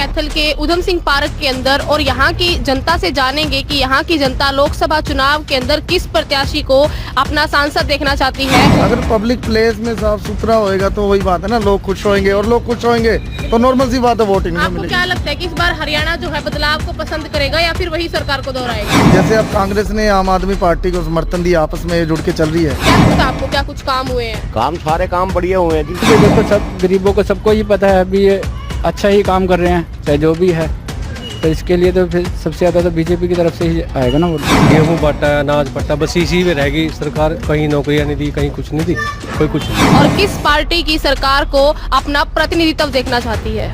कैथल के उधम सिंह पार्क के अंदर और यहाँ की जनता से जानेंगे कि यहाँ की जनता लोकसभा चुनाव के अंदर किस प्रत्याशी को अपना सांसद देखना चाहती है। अगर पब्लिक प्लेस में साफ सुथरा होएगा तो वही बात है ना, लोग खुश होंगे और लोग खुश होंगे तो नॉर्मल सी बात है वोटिंग में आपको मिलेगी। क्या लगता है कि इस बार हरियाणा जो है बदलाव को पसंद करेगा या फिर वही सरकार को दोहराएगा? जैसे अब कांग्रेस ने आम आदमी पार्टी को समर्थन दिया, आपस में जुड़ के चल रही है। क्या लगता है आपको, क्या कुछ काम हुए हैं? काम सारे काम बढ़िया हुए हैं जी। देखो सब गरीबों को सबको ही पता है अभी ये अच्छा ही काम कर रहे हैं चाहे जो भी है, तो इसके लिए तो फिर सबसे ज़्यादा तो बीजेपी की तरफ से ही आएगा ना। वो गेहूँ बांटा, अनाज बांटा, बस इसी में रहेगी सरकार। कहीं नौकरियाँ नहीं दी, कहीं कुछ नहीं दी, कोई कुछ नहीं। और किस पार्टी की सरकार को अपना प्रतिनिधित्व देखना चाहती है?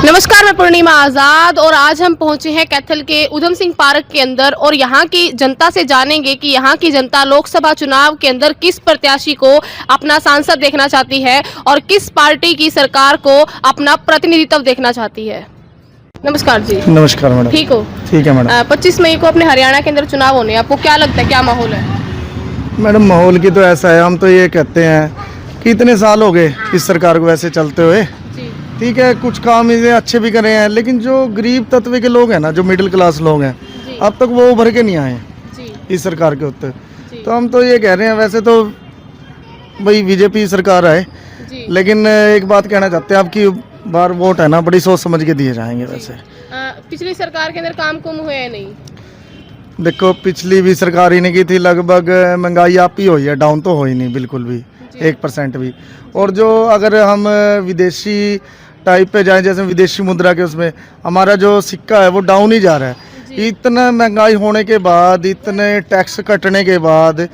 नमस्कार, मैं पूर्णिमा आजाद और आज हम पहुंचे हैं कैथल के उधम सिंह पार्क के अंदर और यहाँ की जनता से जानेंगे कि यहाँ की जनता लोकसभा चुनाव के अंदर किस प्रत्याशी को अपना सांसद देखना चाहती है और किस पार्टी की सरकार को अपना प्रतिनिधित्व देखना चाहती है। नमस्कार जी। नमस्कार मैडम। ठीक हो? ठीक है मैडम। 25 मई को अपने हरियाणा के अंदर चुनाव होने, आपको क्या लगता है क्या माहौल है? मैडम माहौल की तो ऐसा है, हम तो ये कहते हैं कि इतने साल हो गए इस सरकार को वैसे चलते हुए, ठीक है, कुछ काम इसे अच्छे भी करे हैं, लेकिन जो गरीब तत्व के लोग हैं ना, जो मिडिल क्लास लोग हैं, अब तक वो उभर के नहीं आए इस सरकार के उत्तर। तो हम तो ये कह रहे हैं, वैसे तो भाई बीजेपी सरकार आए, लेकिन एक बात कहना चाहते हैं, आपकी बार वोट है ना, बड़ी सोच समझ के दिए जाएंगे। वैसे पिछली सरकार के अंदर काम कुम हुए हैं नहीं? देखो पिछली भी सरकार ही नहीं की थी, लगभग महंगाई आप ही हुई है, डाउन तो हो ही नहीं बिल्कुल भी, 1% भी। और जो अगर हम विदेशी टाइप पे जाएं, जैसे विदेशी मुद्रा के उसमें हमारा जो सिक्का है वो डाउन ही जा रहा है। इतना महंगाई होने के बाद, इतने टैक्स कटने के बाद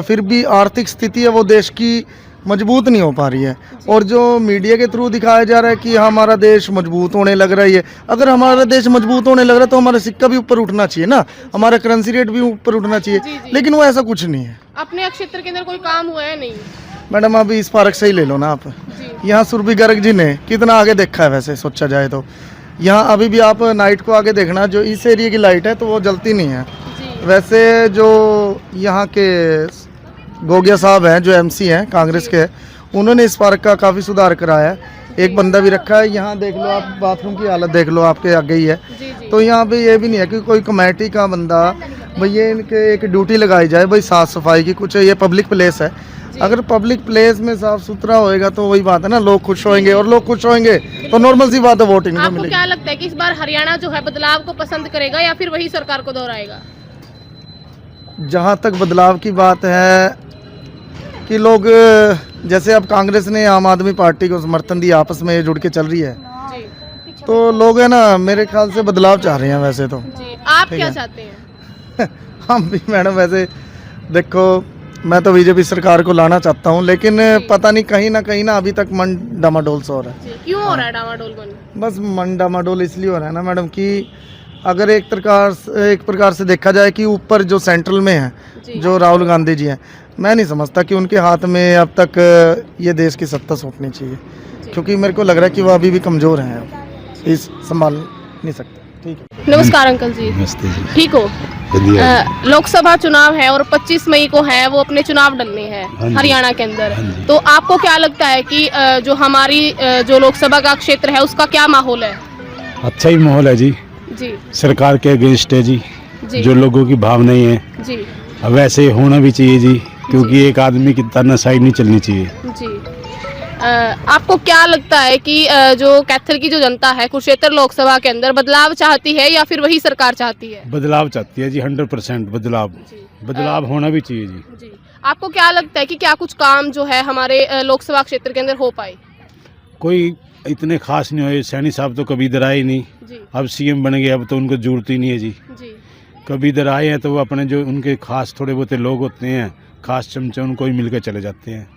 फिर भी आर्थिक स्थिति है वो देश की मजबूत नहीं हो पा रही है। और जो मीडिया के थ्रू दिखाया जा रहा है कि हमारा देश मजबूत होने लग रहा है, अगर हमारा देश मजबूत होने लग रहा है तो हमारा सिक्का भी ऊपर उठना चाहिए ना, हमारा करेंसी रेट भी ऊपर उठना चाहिए, लेकिन वो ऐसा कुछ नहीं है। अपने क्षेत्र के अंदर कोई काम हुआ है नहीं? मैडम अभी इस पार्क से ही ले लो ना आप, यहाँ सुरभि गर्ग जी ने कितना आगे देखा है वैसे सोचा जाए तो। यहाँ अभी भी आप नाइट को आगे देखना, जो इस एरिया की लाइट है तो वो जलती नहीं है। वैसे जो यहाँ के गोगिया साहब हैं, जो एमसी हैं कांग्रेस के, उन्होंने इस पार्क का काफ़ी सुधार कराया है। एक बंदा भी रखा है, यहाँ देख लो आप, बाथरूम की हालत देख लो, आपके आगे ही है। तो यहाँ पे ये भी नहीं है कि कोई कमेटी का बंदा भैया इनके एक ड्यूटी लगाई जाए भाई साफ़ सफाई की, कुछ ये पब्लिक प्लेस है। अगर पब्लिक प्लेस में साफ सुथरा होएगा तो वही बात है ना, लोग खुश होंगे और लोग खुश होंगे तो नॉर्मल सी बात है वोटिंग में मिलेगी। आपको क्या लगता है कि इस बार हरियाणा जो है बदलाव को पसंद करेगा या फिर वही सरकार को दोहराएगा? जहाँ तक बदलाव की बात है कि लोग, जैसे अब कांग्रेस ने आम आदमी पार्टी को समर्थन दिया, आपस में जुड़ के चल रही है, तो लोग है ना मेरे ख्याल से बदलाव चाह रहे हैं वैसे तो। आप क्या चाहते हैं? हम भी मैडम वैसे देखो, मैं तो बीजेपी सरकार को लाना चाहता हूँ, लेकिन पता नहीं कहीं ना अभी तक मन डामाडोल सा हो रहा है। क्यों हो रहा है डामाडोल? बस मन डामाडोल इसलिए हो रहा है ना मैडम कि अगर एक प्रकार से देखा जाए कि ऊपर जो सेंट्रल में है, जो राहुल गांधी जी हैं, मैं नहीं समझता कि उनके हाथ में अब तक ये देश की सत्ता सौंपनी चाहिए, क्योंकि मेरे को लग रहा है कि वो अभी भी कमज़ोर हैं, इस संभाल नहीं सकते। ठीक है। नमस्कार अंकल जी। नमस्ते जी। ठीक हो? लोकसभा चुनाव है और 25 मई को है वो अपने चुनाव डलने हैं हरियाणा के अंदर, तो आपको क्या लगता है कि जो हमारी जो लोकसभा का क्षेत्र है उसका क्या माहौल है? अच्छा ही माहौल है जी। सरकार के अगेंस्ट है जी, जो लोगों की भावनाएं हैं जी, अब वैसे होना भी चाहिए जी, क्योंकि एक आदमी की तानाशाही नहीं चलनी चाहिए जी। आपको क्या लगता है कि जो कैथल की जो जनता है कुरुक्षेत्र लोकसभा के अंदर बदलाव चाहती है या फिर वही सरकार चाहती है? बदलाव चाहती है जी, 100% बदलाव होना भी चाहिए जी। आपको क्या लगता है कि क्या कुछ काम जो है हमारे लोकसभा क्षेत्र के अंदर हो पाए? कोई इतने खास नहीं हुए। सैनी साहब तो कभी इधर आए नहीं, अब सीएम बन गए, अब तो उनको जरूरत ही नहीं है जी। कभी इधर आए हैं तो वो अपने जो उनके खास थोड़े बहुत लोग होते हैं, खास चमचे, उनको ही मिलकर चले जाते हैं।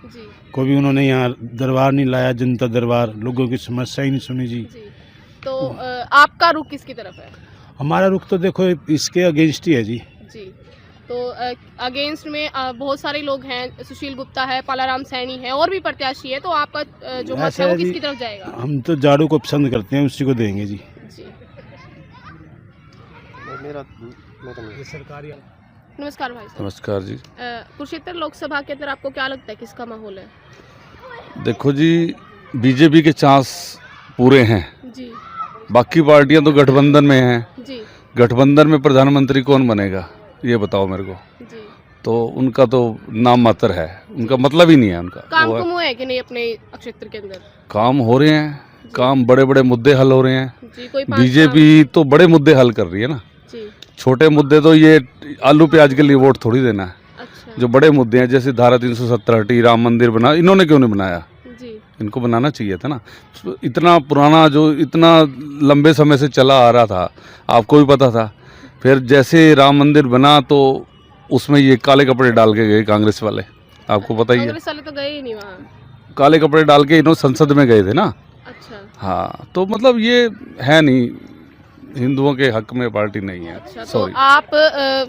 कभी उन्होंने यहाँ दरबार नहीं लाया, जनता दरबार, लोगों की समस्या ही नहीं सुनी जी। तो आपका रुख किसकी तरफ है? हमारा रुख तो देखो इसके अगेंस्ट ही है जी। तो अगेंस्ट में बहुत सारे लोग हैं, सुशील गुप्ता है, पालाराम सैनी है, और भी प्रत्याशी है, तो आपका जो मत है वो किसकी तरफ जाएगा? हम तो झाड़ू को पसंद करते हैं, उसी को देंगे जी। नमस्कार भाई साहब। नमस्कार जी। कुरुक्षेत्र लोकसभा के अंदर आपको क्या लगता है किसका माहौल है? देखो जी, बीजेपी के चांस पूरे हैं जी। बाकी पार्टियां तो गठबंधन में हैं, जी गठबंधन में प्रधानमंत्री कौन बनेगा ये बताओ मेरे को। जी। तो उनका तो नाम मात्र है, उनका मतलब ही नहीं है उनका। काम वो है, कुम हुआ है कि नहीं अपने क्षेत्र के अंदर? काम हो रहे हैं, काम बड़े बड़े मुद्दे हल हो रहे हैं। जी, कोई 5 बीजेपी तो बड़े मुद्दे हल कर रही है ना, जी, छोटे मुद्दे तो ये आलू प्याज के लिए वोट थोड़ी देना है। अच्छा, जो बड़े मुद्दे हैं जैसे धारा 370 हटी, राम मंदिर बना, इन्होंने क्यों नहीं बनाया? जी, इनको बनाना चाहिए था ना। इतना पुराना जो इतना लंबे समय से चला आ रहा था, आपको भी पता था। फिर जैसे राम मंदिर बना तो उसमें ये काले कपड़े डाल के गए कांग्रेस वाले, आपको पता ही है। कांग्रेस वाले तो गए ही नहीं वहाँ। काले कपड़े डाल के इन्होंने संसद में गए थे ना। अच्छा, हाँ, तो मतलब ये है नहीं, हिंदुओं के हक में पार्टी नहीं है। अच्छा, तो सॉरी, आप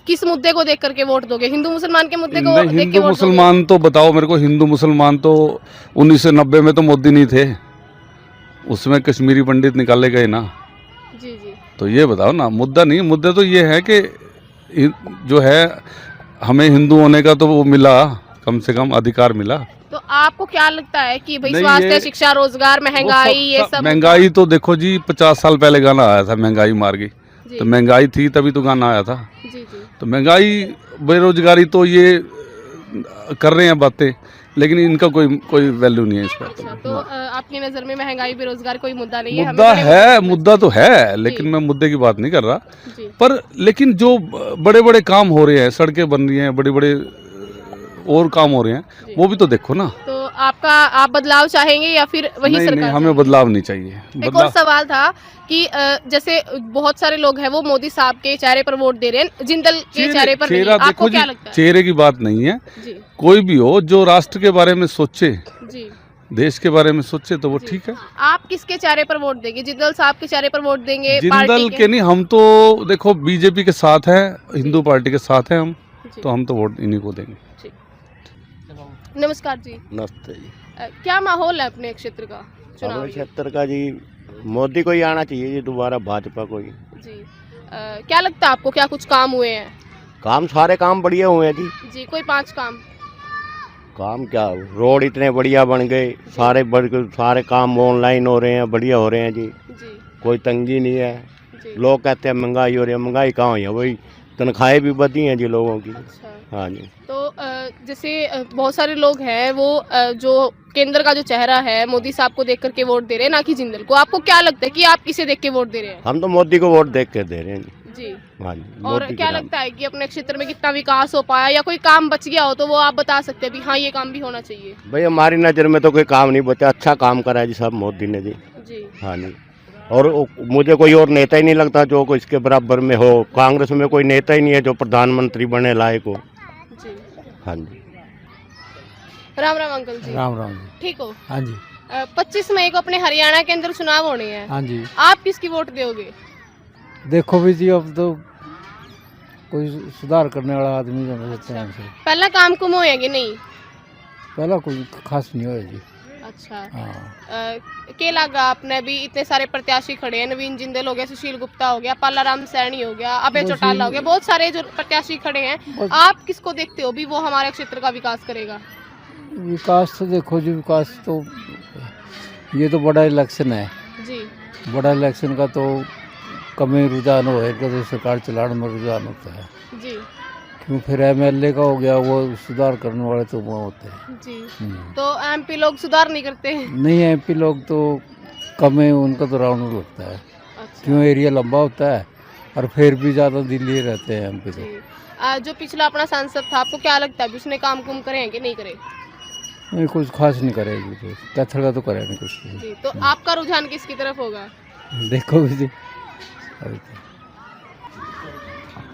किस मुद्दे को देख करके वोट दोगे? हिंदू मुसलमान के मुद्दे को नहीं, देख के हिंदू वोट दोगे? मुसलमान तो बताओ मेरे को। हिंदू मुसलमान तो 1990 में तो मोदी नहीं थे, उसमें कश्मीरी पंडित निकाले गए ना। जी जी, तो ये बताओ ना, मुद्दा नहीं, मुद्दा तो ये है कि जो है हमें हिंदू होने का तो वो मिला, कम से कम अधिकार मिला। तो आपको क्या लगता है कि भाई नहीं, स्वास्थ्य, ये- शिक्षा, रोजगार, महंगाई, ये सब? महंगाई तो देखो जी, 50 साल पहले गाना आया था महंगाई मार गई। जी तो महंगाई थी तभी तो गाना आया था। जी जी, तो महंगाई, बेरोजगारी तो ये कर रहे हैं बातें, लेकिन इनका कोई वैल्यू नहीं है इस पर। अच्छा, तो आपकी नज़र में महंगाई, बेरोजगार कोई मुद्दा नहीं है? हमें मुद्दा बड़े है, मुद्दे- मुद्दा तो है, लेकिन मैं मुद्दे की बात नहीं कर रहा। जी, पर लेकिन जो बड़े बड़े काम हो रहे हैं, सड़कें बन रही हैं, बड़े बड़े और काम हो रहे हैं, वो भी तो देखो ना। तो आप बदलाव चाहेंगे या फिर वही नहीं, सरकार? नहीं, हमें बदलाव नहीं चाहिए। एक और बदलाव सवाल था कि जैसे बहुत सारे लोग हैं वो मोदी साहब के चेहरे पर वोट दे रहे हैं, जिंदल के चेहरे पर नहीं। चेहरा आपको देखो क्या जी, लगता है? चेहरे की बात नहीं है। जी कोई भी हो जो राष्ट्र के बारे में सोचे, जी, देश के बारे में सोचे, तो वो जी। ठीक है। आप किसके चेहरे पर वोट देंगे? जिंदल साहब के चेहरे पर वोट देंगे? जिंदल पार्टी के नहीं, हम तो देखो बीजेपी के साथ हैं, हिंदू पार्टी के साथ हैं हम, जी। तो हम तो वोट इन्हीं को देंगे। नमस्कार जी, नमस्ते जी। क्या माहौल है अपने क्षेत्र का चुनाव? हमारे क्षेत्र का जी मोदी को ही आना चाहिए जी, दोबारा भाजपा को ही। जी, क्या लगता है आपको, क्या कुछ काम हुए हैं? काम, सारे काम बढ़िया हुए हैं जी। जी, कोई 5 काम? काम क्या, रोड इतने बढ़िया बन गए, सारे काम ऑनलाइन हो रहे हैं, बढ़िया हो रहे हैं जी। जी कोई तंगी नहीं है। जी, लोग कहते हैं महंगाई हो रही है, महंगाई कहाँ हुई है, वही तनख्वाहें भी बढ़ी हैं जी लोगों की। अच्छा। हाँ जी। तो जैसे बहुत सारे लोग हैं वो जो केंद्र का जो चेहरा है मोदी साहब को देख करके वोट दे रहे हैं, ना कि जिंदल को। आपको क्या लगता है कि आप किसे देख के वोट दे रहे हैं? हम तो मोदी को वोट देख के दे रहे हैं जी। जी, हाँ जी। और मोदी क्या के नाम। लगता है कि अपने क्षेत्र में कितना विकास हो पाया या कोई काम बच गया हो तो वो आप बता सकते हैं भी हाँ ये काम भी होना चाहिए? भाई हमारी नज़र में तो कोई काम नहीं बचा, अच्छा काम करा है जी सब मोदी ने जी। जी, हाँ जी। और मुझे कोई और नेता ही नहीं लगता जो कोई इसके बराबर में हो। कांग्रेस में कोई नेता ही नहीं है जो प्रधानमंत्री बने लायक हो। जी। हाँ जी। राम राम अंकल जी, राम राम जी। ठीक हो? हाँ जी, 25 मई को अपने हरियाणा के अंदर चुनाव होने हैं, हाँ जी। आप किसकी वोट दोगे? देखो भी जी, अब तो कोई सुधार करने वाला आदमी होना चाहते हैं हमसे। पहला काम कुम होया कि नहीं? पहला कोई खास नहीं होया जी। अच्छा, हाँ, के लगा आपने भी इतने सारे प्रत्याशी खड़े हैं, नवीन जिंदल हो गया, सुशील गुप्ता हो गया, पालाराम सैनी हो गया, अभय बस चौटाला हो ये- गया, बहुत सारे जो प्रत्याशी खड़े हैं। बस- आप किसको देखते हो भी वो हमारे क्षेत्र का विकास करेगा? विकास तो देखो जी, विकास तो ये तो बड़ा इलेक्शन है। जी बड़ा इलेक्शन का तो कमी रुझान होएगा तो सरकार चलाने में रुझान होता है। जी क्यों फिर एमएलए का हो गया, वो सुधार करने वाले तो वो होते हैं। जी, हम्म। तो एमपी लोग सुधार नहीं करते? नहीं, एमपी लोग तो कम है, उनका तो राउंड लगता है। अच्छा, क्यों एरिया लंबा होता है और फिर भी ज़्यादा दिल्ली रहते हैं एमपी तो। जी। जो पिछला अपना सांसद था, आपको क्या लगता है भी उसने काम कुम करे हैं कि नहीं करे? नहीं, कुछ खास नहीं करेगी तो कैथल का तो करे नहीं कुछ। जी, तो आपका रुझान किसकी तरफ होगा? देखो जी, अभी तो।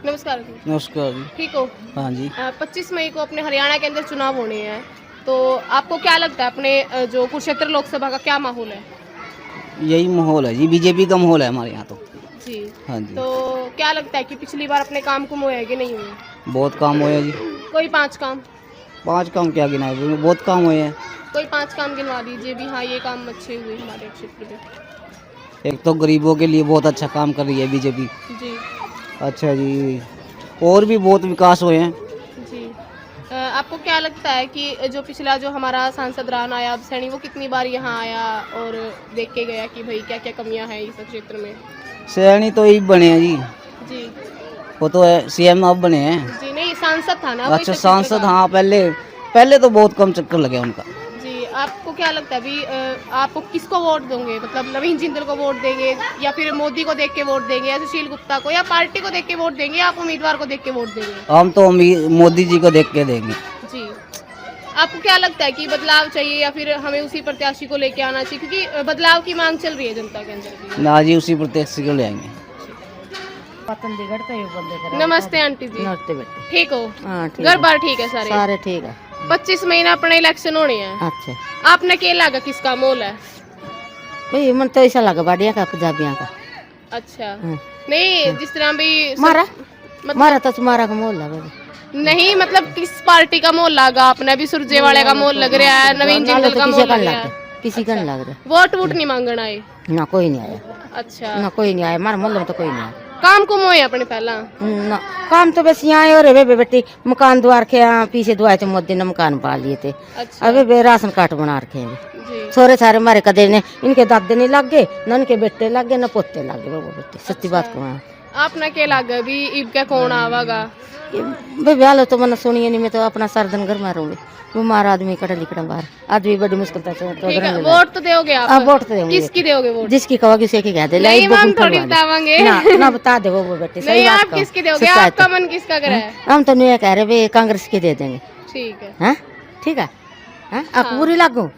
नमस्कार अंकल। नमस्कार जी। ठीक हो? हाँ जी। 25 मई को अपने हरियाणा के अंदर चुनाव होने हैं, तो आपको क्या लगता है अपने जो कुरुक्षेत्र लोकसभा का क्या माहौल है? यही माहौल है जी, बीजेपी का माहौल है हमारे यहाँ तो। जी, हाँ जी। तो क्या लगता है कि पिछली बार अपने काम कुम हुए हैं कि नहीं हुए? बहुत काम हुए हैं जी। कोई 5 काम? 5 काम क्या गिनाए, बहुत काम हुए हैं। कोई 5 काम गिनवा दीजिए भी हाँ ये काम अच्छे हुए हमारे क्षेत्र में। एक तो गरीबों के लिए बहुत अच्छा काम कर रही है बीजेपी। जी अच्छा जी, और भी बहुत विकास हुए हैं। जी, आप आपको क्या लगता है कि जो पिछला जो हमारा सांसद राणा आया सैनी वो कितनी बार यहाँ आया और देख के गया कि भाई क्या क्या कमियां हैं इस क्षेत्र में? सैनी तो ही बने हैं जी, जी वो तो सीएम अब बने हैं। जी नहीं, सांसद था ना वो अच्छा इस क्षेत्र सांसद, का। हाँ पहले तो बहुत कम चक्कर लगे उनका। जी, आपको क्या लगता है अभी आप किसको वोट दोगे? मतलब नवीन जिंदल को वोट देंगे या फिर मोदी को देख के वोट देंगे या सुशील गुप्ता को, या पार्टी को देख के वोट देंगे या आप उम्मीदवार को देख के वोट देंगे? हम तो मोदी जी को देख के देंगे। जी, आपको क्या लगता है कि बदलाव चाहिए या फिर हमें उसी प्रत्याशी को लेके आना चाहिए, क्योंकि बदलाव की मांग चल रही है जनता के अंदर भी? ना जी, उसी प्रत्याशी को ले आएंगे। नमस्ते आंटी जी, नमस्ते बेटे। ठीक हो? हाँ ठीक घर है, बार ठीक है सारे? सारे ठीक है। 25 महीना अपने इलेक्शन होने हैं, अच्छा आपने क्या लगा किसका मोल है? भाई मन तो ऐसा लगा बाडिया का पंजाबियों का। अच्छा, हाँ। नहीं जिस तरह भी मारा मतलब- मारा तो तुम्हारा का मोल लगा। नहीं मतलब किस पार्टी का मोल लगा? अपने अभी सुरजेवाले का मोल लग रहा है, नवीन जिंदल का मोल लग रहा है। किसी का नहीं लग रहा। वोट वोट नहीं मांगन आए? ना कोई नहीं आया, अच्छा, ना कोई नहीं आया, मार मोहल्ले में तो कोई नहीं आया। काम कुम होए अपने पहला? ना काम तो बस यहाँ आए और बे बेटी मकान द्वार के यहाँ पीछे दुआए थे, मोदी ने मकान पा लिए थे। अच्छा अबे बे राशन कार्ड बना रखे हैं। जी, छोरे सारे मारे कदे ने, इनके दादे नहीं लग गए, न इनके बेटे लग गए, न पोते लग गए। वो बेटे सच्ची बात कहूँ, आपने क्या लगा अभी इब क्या कौन आवागा? भाई ब्याह तो मैंने सुनिए नहीं, मैं तो अपना सरदन घर मारूंगी। बीमार आदमी कड़ा लिखड़ा बाहर आदमी बड़ी मुश्किल से तो ठीक है, वोट तो दोगे आप? आप वोट तो देंगे। किसकी दोगे वोट? जिसकी कहोगी उसे की कह दे। नहीं मैम, थोड़ी बतावांगे ना बता दे वो बेटे, सही नहीं, बात आप कहो। किसकी दोगे? सच्चाई आपका तो। मन किसका करे है? हम तो नहीं कह रहे भाई कांग्रेस की दे देंगे। ठीक है, हाँ ठीक है, हाँ आपको बुरी लागू?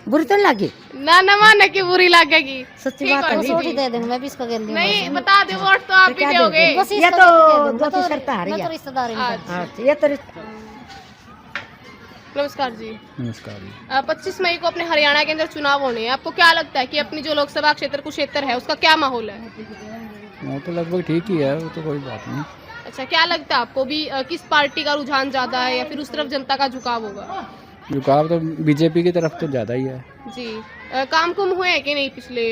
बुरी तो नहीं लगी, ना ना माने की बुरी लगेगी। सच्ची ठीक बात है, है। जी, वोट जी। ही दे देंगे, मैं भी इसका गेल नहीं। नहीं बता दे, वोट तो आप ही दोगे। ये तो दो तीन शर्त आ रही है। अच्छा। ये तो नमस्कार जी। नमस्कार जी। 25 मई को अपने हरियाणा के अंदर चुनाव होने हैं, आपको क्या लगता है कि अपनी जो लोकसभा क्षेत्र कुरुक्षेत्र है उसका क्या माहौल है? वो तो लगभग ठीक ही है, वो तो कोई बात नहीं। अच्छा, क्या लगता है आपको भी किस पार्टी का रुझान ज्यादा है या फिर उस तरफ जनता का झुकाव होगा? झुकाव तो बीजेपी की तरफ तो ज़्यादा ही है। जी, काम कुम हुए हैं कि नहीं पिछले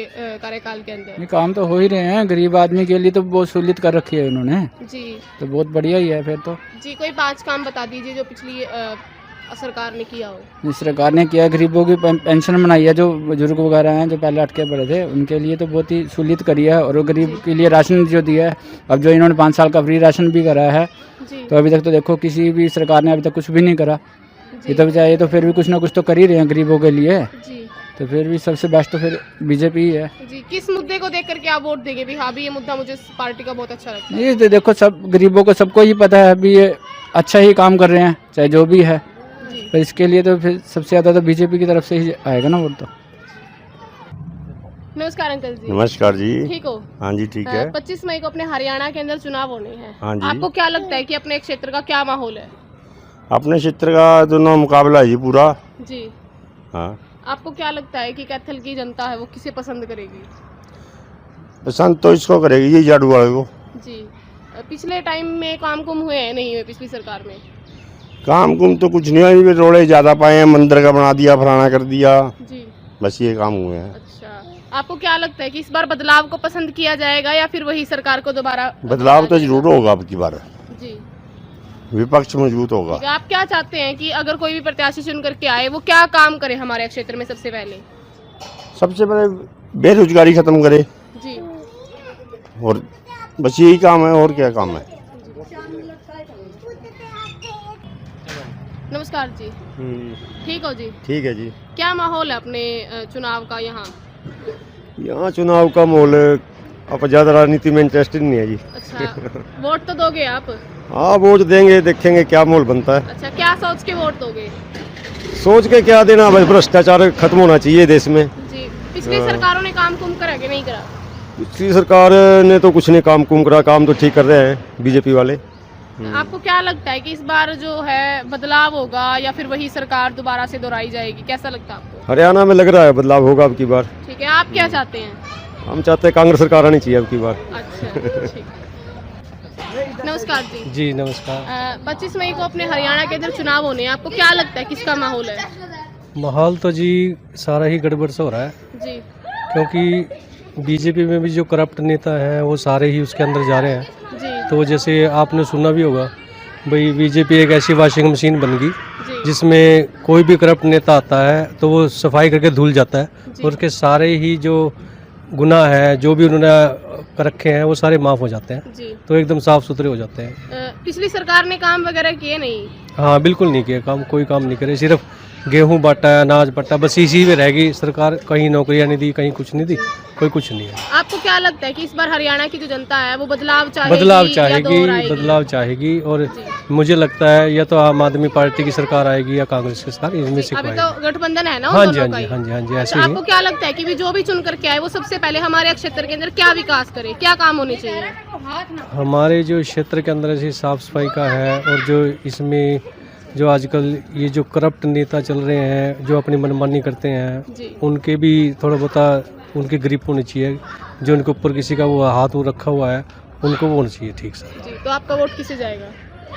कार्यकाल के अंदर? ये काम तो हो ही रहे हैं, गरीब आदमी के लिए तो बहुत सहूलियत कर रखी है उन्होंने, जी तो बहुत बढ़िया ही है फिर तो। जी, कोई 5 काम बता दीजिए जो पिछली सरकार ने किया हो। जिस सरकार ने किया, गरीबों की पेंशन बनाई है, जो बुजुर्ग वगैरह हैं जो पहले अटके पड़े थे उनके लिए तो बहुत ही सहूलियत करी है, और वो गरीब के लिए राशन जो दिया है, अब जो इन्होंने 5 साल का फ्री राशन भी करा है, जी तो अभी तक तो देखो किसी भी सरकार ने अभी तक कुछ भी नहीं करा। ये तो बेचारे तो फिर भी कुछ ना कुछ तो कर ही रहे हैं गरीबों के लिए, जी तो फिर भी सबसे बेस्ट तो फिर बीजेपी ही है। जी, किस मुद्दे को देख करके आप वोट देंगे भी? हाँ भी ये मुद्दा मुझे इस पार्टी का बहुत अच्छा लगता है। ये तो देखो सब गरीबों को सबको ही पता है अभी ये अच्छा ही काम कर रहे हैं, चाहे जो भी है, जी, तो इसके लिए तो फिर सबसे ज़्यादा तो बीजेपी की तरफ से ही आएगा ना वोट तो। नमस्कार अंकल जी। नमस्कार जी। ठीक हो? हाँ जी ठीक है। 25 मई को अपने हरियाणा के अंदर चुनाव होने हैं, हाँ जी। आपको क्या लगता है कि अपने क्षेत्र का क्या माहौल है? अपने क्षेत्र का दोनों मुकाबला है जी पूरा। जी, हाँ, आपको क्या लगता है कि कैथल की जनता है वो किसे पसंद करेगी? पसंद तो इसको करेगी ये झाड़ू वाले को। जी, पिछले टाइम में काम कुम हुए हैं नहीं हुए पिछली सरकार में? काम कुम तो कुछ नहीं हुआ, रोड़े ज़्यादा पाए हैं, मंदिर का बना दिया, फलाना कर दिया, जी, बस ये काम हुए हैं। अच्छा, आपको क्या लगता है कि इस बार बदलाव को पसंद किया जाएगा या फिर वही सरकार को दोबारा? बदलाव तो जरूर होगा अब की बार, जी, विपक्ष मजबूत होगा। ठीक है, आप क्या चाहते हैं कि अगर कोई भी प्रत्याशी चुन करके आए वो क्या काम करे हमारे क्षेत्र में? सबसे पहले सबसे पहले बेरोजगारी खत्म करे, जी, और बस यही काम है, और क्या काम है। नमस्कार जी। ठीक हो जी? ठीक है जी। क्या माहौल है अपने चुनाव का यहाँ? यहाँ चुनाव का माहौल अब ज़्यादा राजनीति में इंटरेस्टेड नहीं है जी। अच्छा, वोट तो दोगे आप? हाँ वोट देंगे, देखेंगे क्या माहौल बनता है। अच्छा, क्या सोच के वोट दोगे? सोच के क्या देना, बस भ्रष्टाचार खत्म होना चाहिए देश में। जी, पिछली सरकारों ने काम कुम करा कि नहीं करा? पिछली सरकार ने तो कुछ नहीं काम कुम करा, काम तो ठीक कर रहे हैं बीजेपी वाले। आपको क्या लगता है कि इस बार जो है बदलाव होगा या फिर वही सरकार दोबारा से दोहराई जाएगी? कैसा लगता है आपको? हरियाणा में लग रहा है बदलाव होगा अब की बार। ठीक है, आप क्या चाहते हैं? हम चाहते हैं कांग्रेस सरकार आनी चाहिए अब की बार। अच्छा, ठीक। नमस्कार जी। जी नमस्कार। 25 मई को अपने हरियाणा के अंदर चुनाव होने हैं, आपको क्या लगता है किसका माहौल है? माहौल तो जी सारा ही गड़बड़ से हो रहा है, जी, क्योंकि बीजेपी में भी जो करप्ट नेता हैं वो सारे ही उसके अंदर जा रहे हैं। जी, तो जैसे आपने सुना भी होगा भाई बीजेपी एक ऐसी वॉशिंग मशीन बन गई जी जिसमें कोई भी करप्ट नेता आता है तो वो सफाई करके धुल जाता है जी। और उसके सारे ही जो गुनाह है जो भी उन्होंने कर रखे हैं वो सारे माफ़ हो जाते हैं, जी। तो एकदम साफ़ सुथरे हो जाते हैं। पिछली सरकार ने काम वगैरह किए नहीं? हाँ बिल्कुल नहीं किया काम, कोई काम नहीं करे, सिर्फ गेहूं बांटा है, अनाज बांटा, बस इसी में रहेगी सरकार। कहीं नौकरियां नहीं दी, कहीं कुछ नहीं दी, कोई कुछ नहीं है। आपको क्या लगता है कि इस बार हरियाणा की जो जनता है वो बदलाव चाहेगी? बदलाव या चाहेगी, दौर आएगी? बदलाव चाहेगी और जी। मुझे लगता है या तो आम आदमी पार्टी की सरकार आएगी या कांग्रेस की सरकार, इनमें से अभी कोई तो गठबंधन है ना उन हाँ जी, दोनों हाँ का जी, ही। हाँ जी, हाँ जी, ऐसे तो ही आपको क्या लगता है कि जो भी चुन करके आए वो सबसे पहले हमारे क्षेत्र के अंदर क्या विकास करे, क्या काम होने चाहिए? हमारे जो क्षेत्र के अंदर ऐसी साफ सफाई का है और जो इसमें जो आजकल ये जो करप्ट नेता चल रहे हैं जो अपनी मनमानी करते हैं जी उनके भी थोड़ा बहुत उनके ग्रिप होनी चाहिए, जो उनके ऊपर किसी का वो हाथ वो रखा हुआ है उनको वो होना चाहिए ठीक से। जी। तो आपका वोट किसे जाएगा?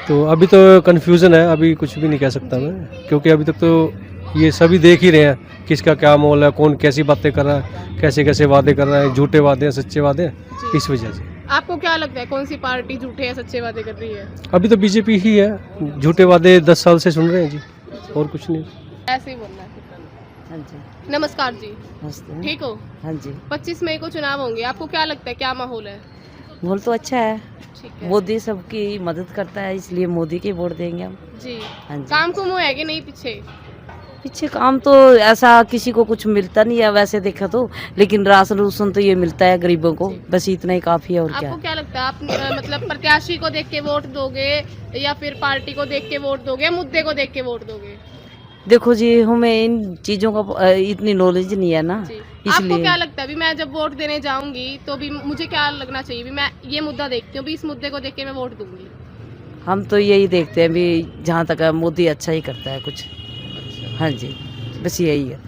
तो अभी तो कन्फ्यूज़न है, अभी कुछ भी नहीं कह सकता मैं, क्योंकि अभी तक तो ये सभी देख ही रहे हैं किसका क्या मोल है, कौन कैसी बातें कर रहा है, कैसे कैसे वादे कर रहा है, झूठे वादे हैं सच्चे वादे हैं, जी। इस वजह से। आपको क्या लगता है कौन सी पार्टी झूठे या सच्चे वादे कर रही है? अभी तो बीजेपी ही है, झूठे वादे 10 साल से सुन रहे हैं जी, और कुछ नहीं। ऐसे ही बोलना है। हाँ जी, नमस्कार जी, नमस्ते। ठीक हो? हाँ जी, 25 मई को चुनाव होंगे, आपको क्या लगता है क्या माहौल है? माहौल तो अच्छा है। ठीक है मोदी सबकी मदद करता है, इसलिए मोदी के वोट देंगे हम। जी। हाँ जी। काम कुम है कि नहीं पीछे? पीछे काम तो ऐसा किसी को कुछ मिलता नहीं है वैसे देखा तो, लेकिन राशन रूसन तो ये मिलता है गरीबों को, बस इतना ही काफी है। और क्या आपको क्या लगता है आप मतलब प्रत्याशी को देख के वोट दोगे या फिर पार्टी को देख के वोट दोगे, मुद्दे को देख के वोट दोगे? देखो जी, हमें इन चीजों का इतनी नॉलेज नहीं है ना, जी। आपको इसलिए क्या लगता है भी मैं जब वोट देने जाऊंगी तो भी मुझे क्या लगना चाहिए भी मैं ये मुद्दा देखती हूँ भी इस मुद्दे को देख के मैं वोट दूंगी? हम तो यही देखते हैं भी जहाँ तक मोदी अच्छा ही करता है कुछ। हाँ जी, बस यही है।